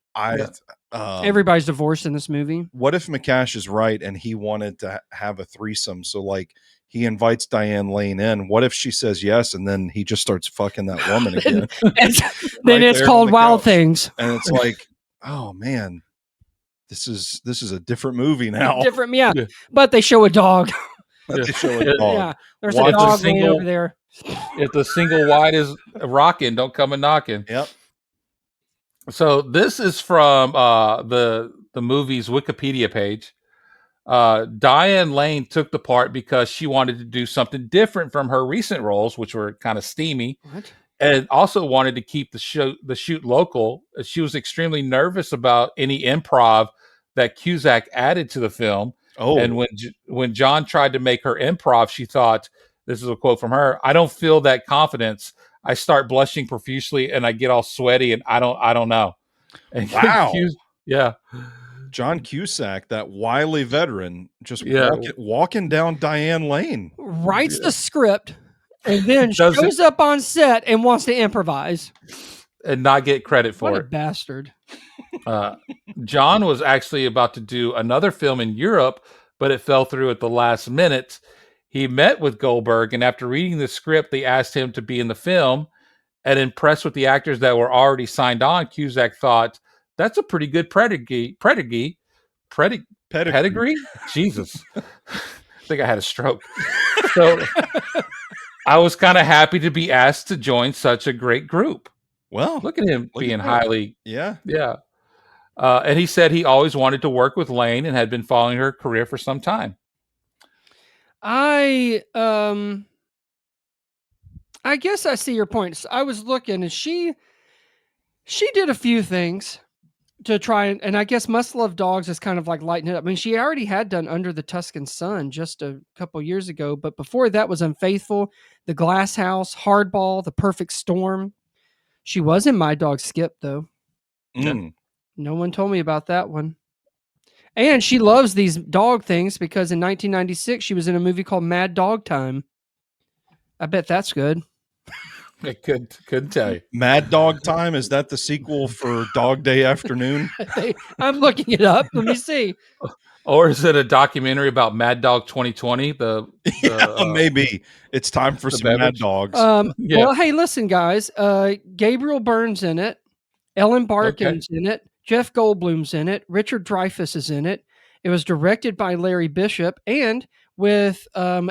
Everybody's divorced in this movie. What if McCash is right and he wanted to have a threesome? So like he invites Diane Lane in. What if she says yes and then he just starts fucking that woman again? Then it's called Wild Things, and it's like, oh man, this is a different movie now. Different, yeah. But they show a dog. They show a dog. Yeah, there's a dog laying over there. If the single wide is rocking, don't come a knocking. Yep. So this is from the movie's Wikipedia page. Diane Lane took the part because she wanted to do something different from her recent roles, which were kind of steamy, and also wanted to keep the shoot local. She was extremely nervous about any improv that Cusack added to the film. Oh, and when John tried to make her improv, she thought, this is a quote from her, "I don't feel that confidence. I start blushing profusely and I get all sweaty and I don't know." And wow. Yeah. John Cusack, that wily veteran, just walking down Diane Lane. Writes the script and then shows up on set and wants to improvise. And not get credit for it. What a bastard. John was actually about to do another film in Europe, but it fell through at the last minute. He met with Goldberg, and after reading the script, they asked him to be in the film. And impressed with the actors that were already signed on, Cusack thought, that's a pretty good pedigree. Jesus. I think I had a stroke. So I was kind of happy to be asked to join such a great group. Well, look at him being highly. Yeah. And he said he always wanted to work with Lane and had been following her career for some time. I guess I see your point. I was looking, and she did a few things to try, and I guess Must Love Dogs is kind of like lighting it up. I mean, she already had done Under the Tuscan Sun just a couple years ago, but before that was Unfaithful, The Glass House, Hardball, The Perfect Storm. She was in My Dog Skip, though. No one told me about that one. And she loves these dog things because in 1996, she was in a movie called Mad Dog Time. I bet that's good. I couldn't tell you. Mad Dog Time, is that the sequel for Dog Day Afternoon? I'm looking it up. Let me see. Or is it a documentary about Mad Dog 2020? Maybe it's time for some Mad Dogs. Well, hey, listen, guys. Gabriel Byrne's in it. Ellen Barkin's in it. Jeff Goldblum's in it. Richard Dreyfuss is in it. It was directed by Larry Bishop, and with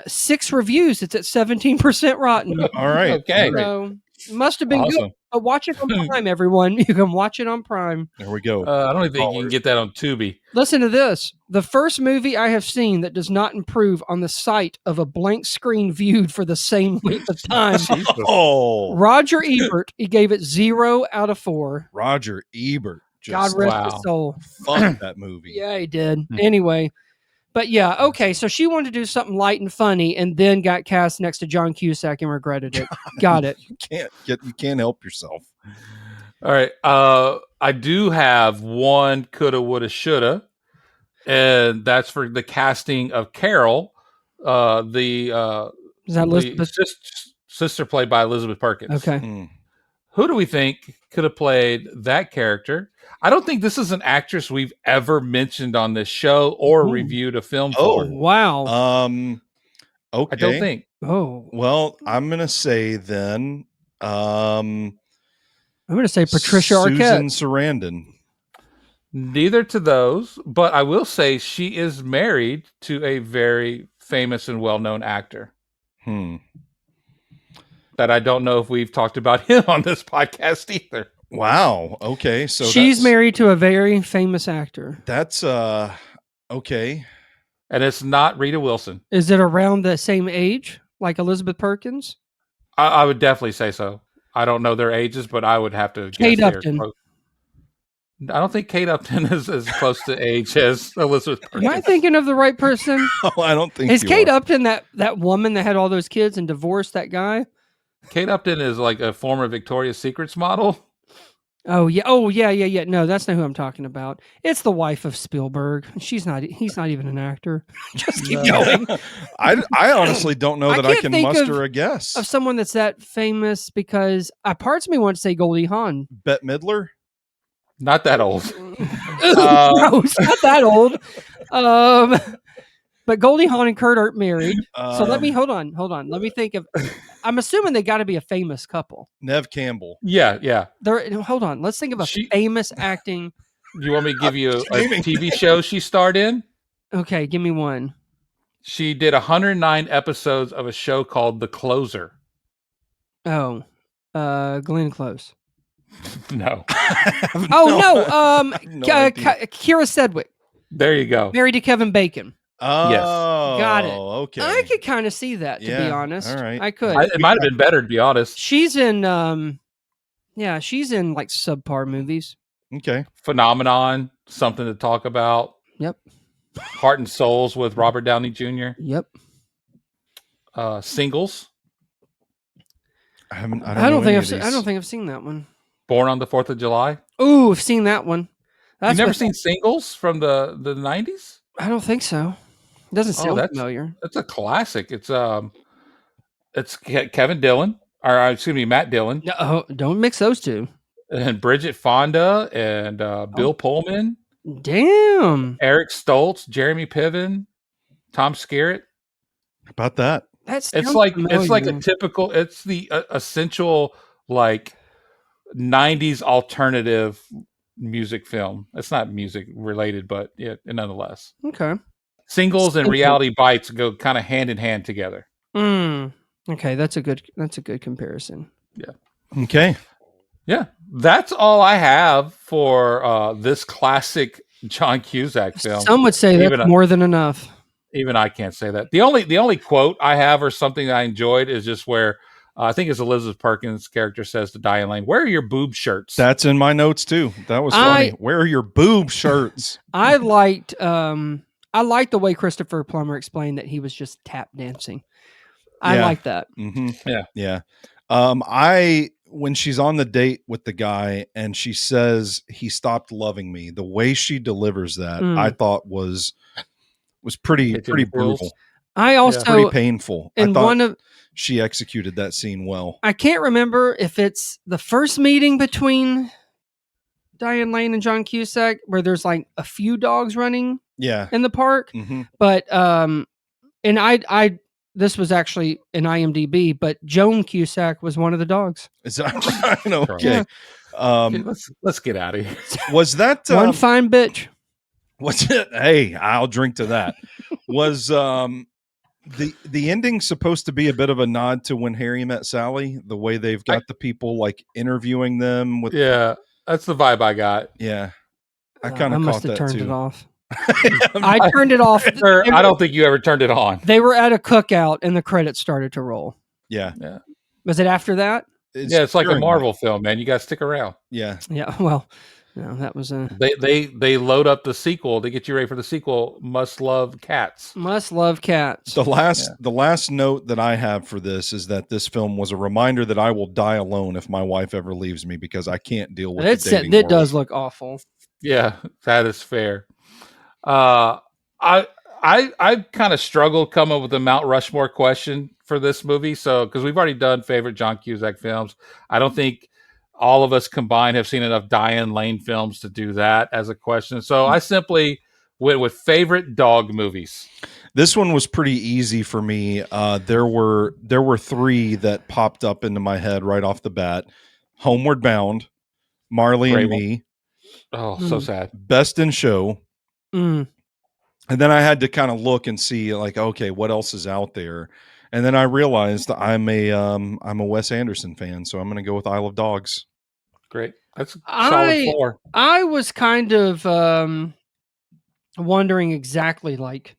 6 reviews, it's at 17% rotten. All right. Okay. So must have been good. But watch it on Prime, everyone. You can watch it on Prime. There we go. I don't even think you can get that on Tubi. Listen to this. The first movie I have seen that does not improve on the sight of a blank screen viewed for the same length of time. Roger Ebert, he gave it 0 out of 4. Roger Ebert. God rest his soul. Fuck that movie. Yeah, he did. Anyway. But yeah, okay, so she wanted to do something light and funny and then got cast next to John Cusack and regretted it. Got it. You can't help yourself. All right. I do have one coulda, woulda, shoulda, and that's for the casting of Carol, Is that Elizabeth? Sister played by Elizabeth Perkins. Okay. Who do we think could have played that character? I don't think this is an actress we've ever mentioned on this show or reviewed a film for. Wow. Okay. I don't think. Oh. Well, I'm going to say then I'm going to say Patricia Susan Arquette. Sarandon. Neither to those, but I will say she is married to a very famous and well-known actor. That I don't know if we've talked about him on this podcast either. Wow. Okay. So she's married to a very famous actor. That's okay. And it's not Rita Wilson. Is it around the same age like Elizabeth Perkins? I would definitely say so. I don't know their ages, but I would have to guess. Kate Upton. I don't think Kate Upton is as close to age as Elizabeth Perkins. Am I thinking of the right person? Oh, I don't think is Kate Upton that woman that had all those kids and divorced that guy? Kate Upton is like a former Victoria's Secrets model. Oh yeah. No, that's not who I'm talking about. It's the wife of Spielberg. He's not even an actor. Just keep No. going. I honestly don't know I that I can't can think muster a of guess. someone that's that famous because parts of me want to say Goldie Hawn. Bette Midler? Not that old. Gross, not that old. But Goldie Hawn and Kurt aren't married. So let me hold on. Let me think of. I'm assuming they got to be a famous couple. Nev Campbell. Yeah. Hold on. Let's think of a She- famous acting. You want me to give you a Screaming. TV show she starred in? Okay, give me one. She did 109 episodes of a show called The Closer. Oh, Glenn Close. No. Kira Sedgwick, There you go. married to Kevin Bacon. Oh, Got it. Okay. I could kind of see that, to be honest. all right. I could. It might have been better, to be honest. She's in, she's in like subpar movies. Okay. Phenomenon, something to talk about. Yep. Heart and Souls with Robert Downey Jr. Yep. Singles. I don't think I've seen that one. Born on the 4th of July. Ooh, I've seen that one. You've never seen Singles from the 90s? I don't think so. It doesn't sound familiar. That's a classic. It's Kevin Dillon, or excuse me, Matt Dillon. No, don't mix those two. And Bridget Fonda and Bill Pullman. Damn. Eric Stoltz, Jeremy Piven, Tom Skerritt. How about that? It's like a typical. It's the essential like 90s alternative music film. It's not music related, but yeah, nonetheless. Okay. Singles and Reality Bites go kind of hand in hand together. Okay, that's a good comparison. Yeah. Okay. Yeah, that's all I have for this classic John Cusack film. Some would say that's more than enough. Even I can't say that. The only quote I have or something I enjoyed is just where I think it's Elizabeth Perkins' character says to Diane Lane, "Where are your boob shirts?" That's in my notes too. That was funny. Where are your boob shirts? I liked the way Christopher Plummer explained that he was just tap dancing. I like that. Mm-hmm. Yeah. When she's on the date with the guy and she says he stopped loving me, the way she delivers that, I thought was pretty brutal. I also pretty painful. And I thought she executed that scene well. I can't remember if it's the first meeting between Diane Lane and John Cusack where there's like a few dogs running in the park. Mm-hmm. But and I this was actually in IMDb, but Joan Cusack was one of the dogs. Is that right? Okay. Okay, let's get out of here. Was that one fine bitch? Was it? Hey, I'll drink to that. Was the ending supposed to be a bit of a nod to When Harry Met Sally? The way they've got the people like interviewing them with. Yeah, that's the vibe I got. Yeah, I kind of caught that turned too. It off. I turned it off. I don't think you ever turned it on. They were at a cookout and the credits started to roll. Yeah. Was it after that? It's like a Marvel film, man. You got to stick around. Yeah. Yeah. Well, no, that was a. They load up the sequel. They get you ready for the sequel. Must love cats. Must love cats. The last note that I have for this is that this film was a reminder that I will die alone if my wife ever leaves me because I can't deal with the dating world. It does look awful. Yeah, that is fair. I kind of struggled coming up with a Mount Rushmore question for this movie. So, because we've already done favorite John Cusack films, I don't think all of us combined have seen enough Diane Lane films to do that as a question. So I simply went with favorite dog movies. This one was pretty easy for me. There were three that popped up into my head right off the bat: Homeward Bound, Marley and Me. Oh, so sad. Best in Show. And then I had to kind of look and see, like, okay, what else is out there? And then I realized I'm a Wes Anderson fan, so I'm going to go with Isle of Dogs. Great, that's a solid 4. I was kind of wondering exactly like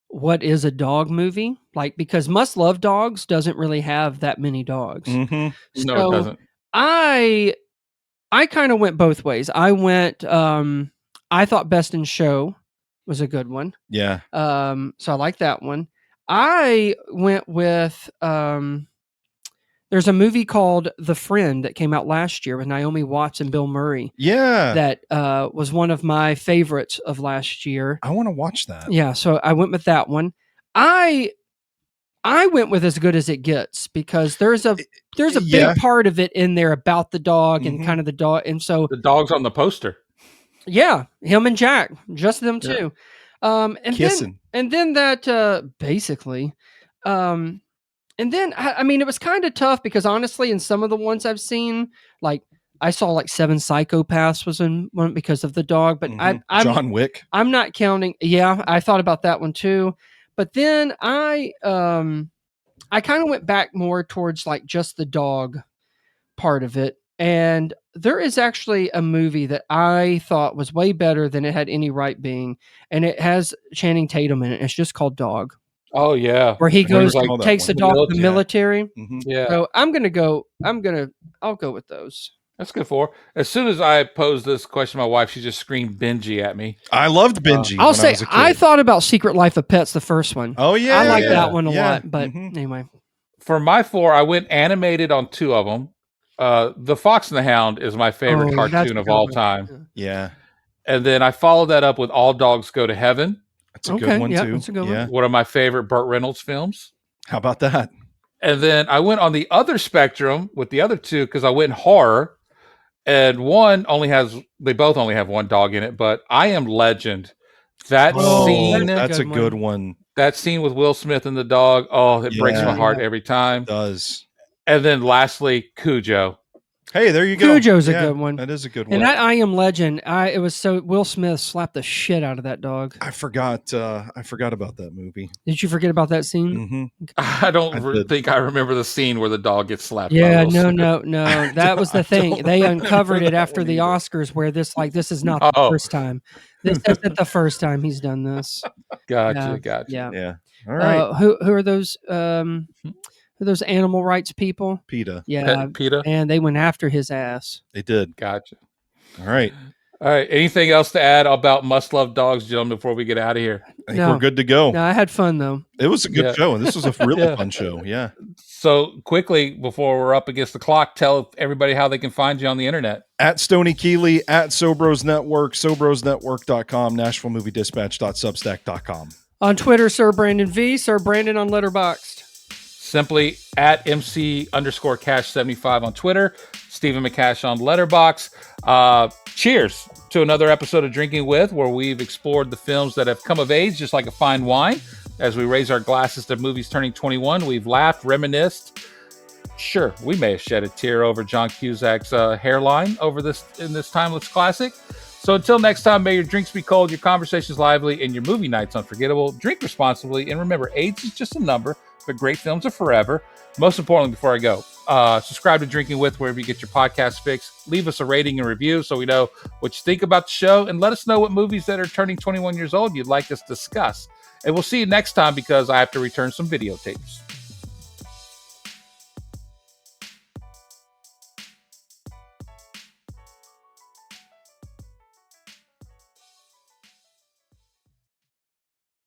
what is a dog movie, like because Must Love Dogs doesn't really have that many dogs. Mm-hmm. So no, it doesn't. I kind of went both ways. I went. I thought Best in Show was a good one. Yeah. So I like that one. I went with There's a movie called The Friend that came out last year with Naomi Watts and Bill Murray. Yeah. That was one of my favorites of last year. I want to watch that. Yeah, so I went with that one. I went with As Good as It Gets because there's a big part of it in there about the dog and kind of the dog, and so the dog's on the poster. Yeah, him and Jack, just them two. And Kissing. then that basically. And then, I mean, it was kind of tough because honestly, in some of the ones I've seen, like I saw like Seven Psychopaths was in one because of the dog, but I'm John Wick. I'm not counting. Yeah, I thought about that one too. But then I kind of went back more towards like just the dog part of it. And there is actually a movie that I thought was way better than it had any right being. And it has Channing Tatum in it. It's just called Dog. Oh yeah, where he goes like, takes the dog to the military. Yeah. So I'll go with those. That's good for her. As soon as I posed this question to my wife, she just screamed Benji at me. I loved Benji. I'll say I thought about Secret Life of Pets, the first one. Oh yeah, I like that one a lot. But anyway, for my 4, I went animated on 2 of them. The Fox and the Hound is my favorite cartoon of all time. Yeah, and then I followed that up with All Dogs Go to Heaven. That's a good one too. That's a good one. One of my favorite Burt Reynolds films. How about that? And then I went on the other spectrum with the other 2 because I went horror. And they both only have one dog in it, but I Am Legend. That scene. That's a good one. That scene with Will Smith and the dog. Oh, it breaks my heart every time. It does. And then lastly, Cujo. Hey, there you go. Cujo's a good one. That is a good one. And that I Am Legend, it was so Will Smith slapped the shit out of that dog. I forgot about that movie. Did you forget about that scene? I don't think I remember the scene where the dog gets slapped. Yeah, no. That was the thing. They uncovered it after the Oscars, where this is not the first time. This isn't the first time he's done this. Gotcha. Yeah. All right. Who are those? Those animal rights people? PETA. Yeah, PETA. And they went after his ass. They did. Gotcha. All right. Anything else to add about Must Love Dogs, gentlemen, before we get out of here? I think we're good to go. No, I had fun though. It was a good show, and this was a really fun show. Yeah. So quickly, before we're up against the clock, tell everybody how they can find you on the internet. At Stoney Keeley, at Sobros Network, SobrosNetwork.com, NashvilleMovieDispatch.substack.com. On Twitter, Sir Brandon V, Sir Brandon on Letterboxd. Simply at MC_Cash75 on Twitter, Stephen McCash on Letterboxd. Cheers to another episode of Drinking With, where we've explored the films that have come of age, just like a fine wine. As we raise our glasses to movies turning 21, we've laughed, reminisced. Sure, we may have shed a tear over John Cusack's hairline in this timeless classic. So until next time, may your drinks be cold, your conversations lively, and your movie nights unforgettable. Drink responsibly, and remember, age is just a number, but great films are forever. Most importantly, before I go, subscribe to Drinking With wherever you get your podcast fix. Leave us a rating and review so we know what you think about the show, and let us know what movies that are turning 21 years old you'd like us to discuss. And we'll see you next time, because I have to return some videotapes.